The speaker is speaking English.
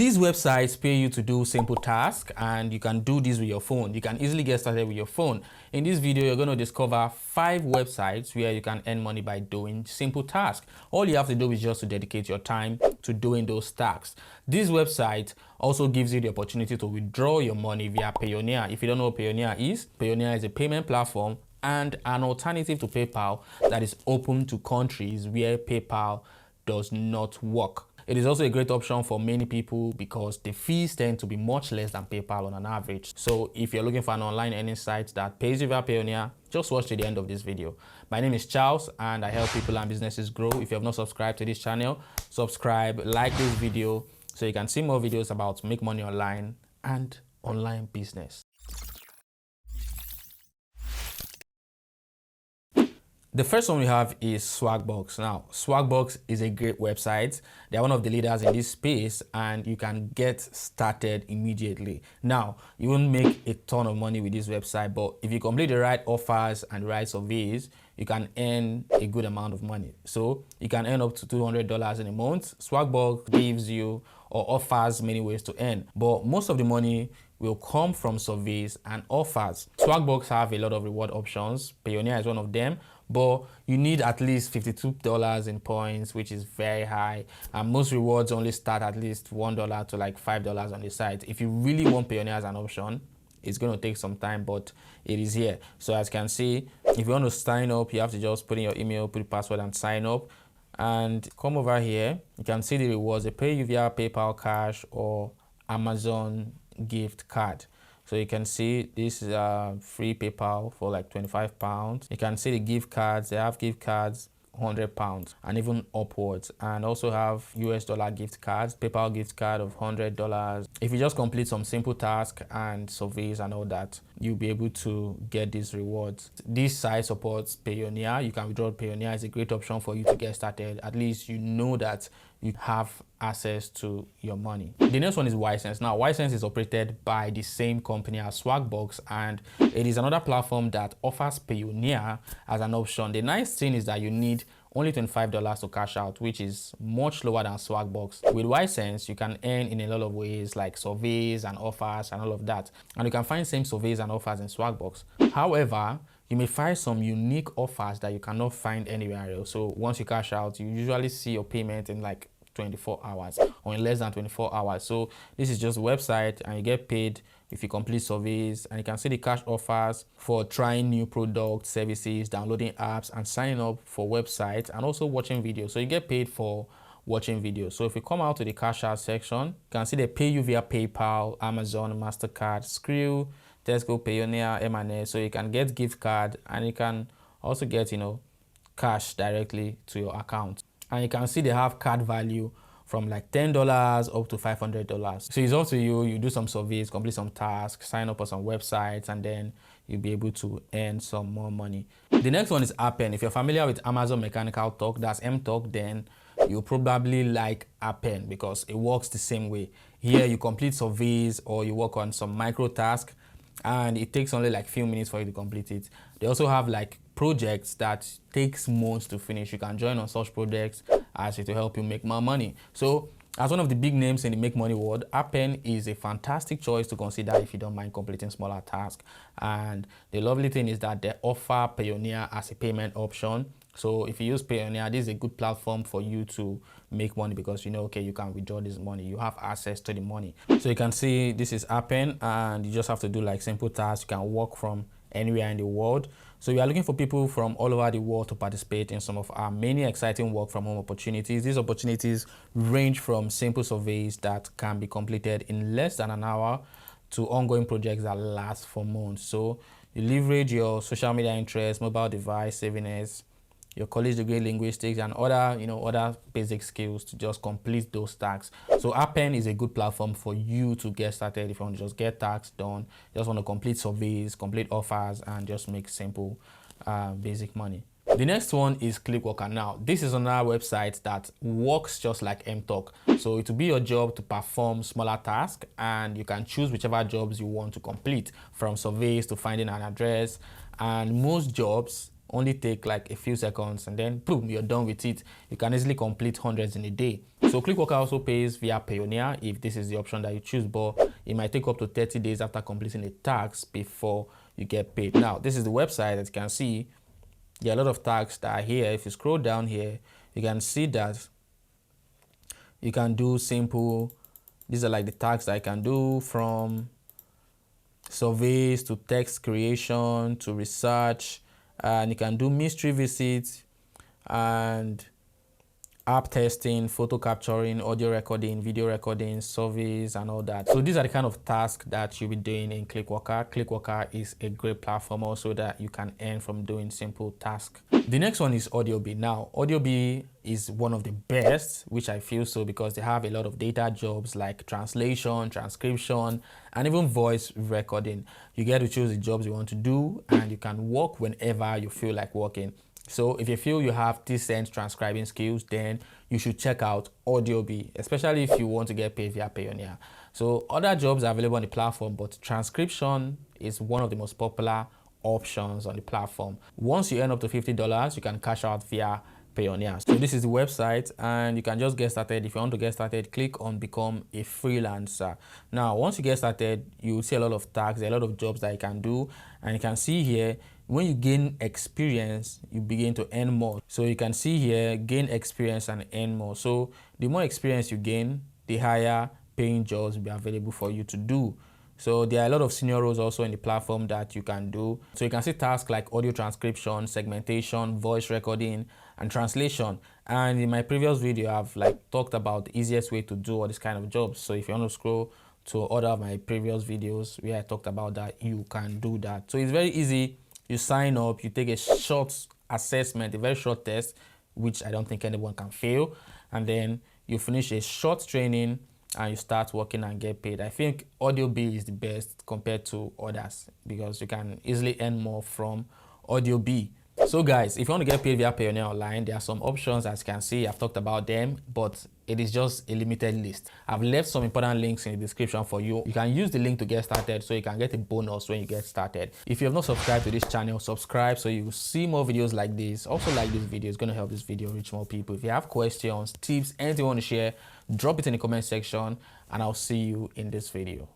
These websites pay you to do simple tasks, and you can do this with your phone. You can easily get started with your phone. In this video, you're going to discover 5 websites where you can earn money by doing simple tasks. All you have to do is just to dedicate your time to doing those tasks. This website also gives you the opportunity to withdraw your money via Payoneer. If you don't know what Payoneer is a payment platform and an alternative to PayPal that is open to countries where PayPal does not work. It is also a great option for many people because the fees tend to be much less than PayPal on an average. So if you're looking for an online earning site that pays you via Payoneer, just watch to the end of this video. My name is Charles and I help people and businesses grow. If you have not subscribed to this channel, subscribe, like this video so you can see more videos about make money online and online business. The first one we have is Swagbucks. Now, Swagbucks is a great website. They are one of the leaders in this space and you can get started immediately. Now, you won't make a ton of money with this website, but if you complete the right offers and the right surveys, you can earn a good amount of money. So you can earn up to $200 in a month. Swagbucks gives you or offers many ways to earn, but most of the money will come from surveys and offers. Swagbucks have a lot of reward options. Payoneer is one of them, but you need at least $52 in points, which is very high. And most rewards only start at least $1 to like $5 on the site. If you really want Payoneer as an option, it's going to take some time, but it is here. So as you can see, if you want to sign up, you have to just put in your email, put the password and sign up. And come over here, you can see the rewards. They pay you via PayPal Cash or Amazon gift card. So you can see this is free PayPal for like £25. You can see the gift cards. They have gift cards £100 and even upwards, and also have US dollar gift cards, PayPal gift card of $100. If you just complete some simple tasks and surveys and all that, you'll be able to get these rewards. This site supports Payoneer. You can withdraw Payoneer. It's a great option for you to get started. At least you know that you have access to your money. The next one is Wisance. Now, Wisance is operated by the same company as Swagbucks, and it is another platform that offers Payoneer as an option. The nice thing is that you need only $25 to cash out, which is much lower than Swagbucks. With Wisance, you can earn in a lot of ways like surveys and offers and all of that. And you can find same surveys and offers in Swagbucks. However, you may find some unique offers that you cannot find anywhere else. So once you cash out, you usually see your payment in like 24 hours or in less than 24 hours. So this is just a website and you get paid if you complete surveys, and you can see the cash offers for trying new products, services, downloading apps and signing up for websites and also watching videos. So you get paid for watching videos. So if you come out to the cash out section, you can see they pay you via PayPal, Amazon, MasterCard, Skrill, Tesco, Payoneer, M&S. So you can get gift card and you can also get, cash directly to your account. And you can see they have card value from like $10 up to $500. So it's up to you. You do some surveys, complete some tasks, sign up on some websites, and then you'll be able to earn some more money. The next one is Appen. If you're familiar with Amazon Mechanical Turk, that's MTurk, then you'll probably like Appen because it works the same way. Here you complete surveys or you work on some micro tasks, and it takes only like few minutes for you to complete it. They also have like projects that takes months to finish. You can join on such projects as it will help you make more money. So as one of the big names in the make money world, Appen is a fantastic choice to consider if you don't mind completing smaller tasks. And the lovely thing is that they offer Payoneer as a payment option. So if you use Payoneer, this is a good platform for you to make money because okay, you can withdraw this money. You have access to the money. So you can see this is Appen and you just have to do like simple tasks. You can work from anywhere in the world. So we are looking for people from all over the world to participate in some of our many exciting work from home opportunities. These opportunities range from simple surveys that can be completed in less than an hour to ongoing projects that last for months. So you leverage your social media interests, mobile device savviness, your college degree in linguistics and other basic skills to just complete those tasks. So Appen is a good platform for you to get started if you want to just get tasks done, just want to complete surveys, complete offers and just make simple basic money. The next one is Clickworker. Now, this is another website that works just like MTurk. So it will be your job to perform smaller tasks and you can choose whichever jobs you want to complete, from surveys to finding an address, and most jobs only take like a few seconds and then boom, you're done with it. You can easily complete hundreds in a day. So Clickworker also pays via Payoneer if this is the option that you choose, but it might take up to 30 days after completing a task before you get paid. Now, this is the website. As you can see, there are a lot of tasks that are here. If you scroll down here, you can see that you can do simple, these are like the tasks that I can do, from surveys to text creation to research, and you can do mystery visits and app testing, photo capturing, audio recording, video recording, surveys, and all that. So these are the kind of tasks that you'll be doing in Clickworker. Clickworker is a great platform also that you can earn from doing simple tasks. The next one is Audiobee. Now, Audiobee is one of the best, which I feel so, because they have a lot of data jobs like translation, transcription, and even voice recording. You get to choose the jobs you want to do, and you can work whenever you feel like working. So if you feel you have decent transcribing skills, then you should check out Audiobee, especially if you want to get paid via Payoneer. So other jobs are available on the platform, but transcription is one of the most popular options on the platform. Once you earn up to $50, you can cash out via Payoneer. So this is the website, and you can just get started. If you want to get started, click on become a freelancer. Now, once you get started, you will see a lot of tasks, a lot of jobs that you can do, and you can see here, when you gain experience, you begin to earn more. So you can see here, gain experience and earn more. So the more experience you gain, the higher paying jobs will be available for you to do. So there are a lot of senior roles also in the platform that you can do. So you can see tasks like audio transcription, segmentation, voice recording, and translation. And in my previous video, I've talked about the easiest way to do all these kind of jobs. So if you want to scroll to other of my previous videos where I talked about that, you can do that. So it's very easy. You sign up, you take a short assessment, a very short test, which I don't think anyone can fail. And then you finish a short training and you start working and get paid. I think Audiobee is the best compared to others because you can easily earn more from Audiobee. So guys, if you want to get paid via Payoneer Online, there are some options. As you can see, I've talked about them, but it is just a limited list. I've left some important links in the description for you. You can use the link to get started so you can get a bonus when you get started. If you have not subscribed to this channel, subscribe so you will see more videos like this. Also like this video, it's going to help this video reach more people. If you have questions, tips, anything you want to share, drop it in the comment section and I'll see you in this video.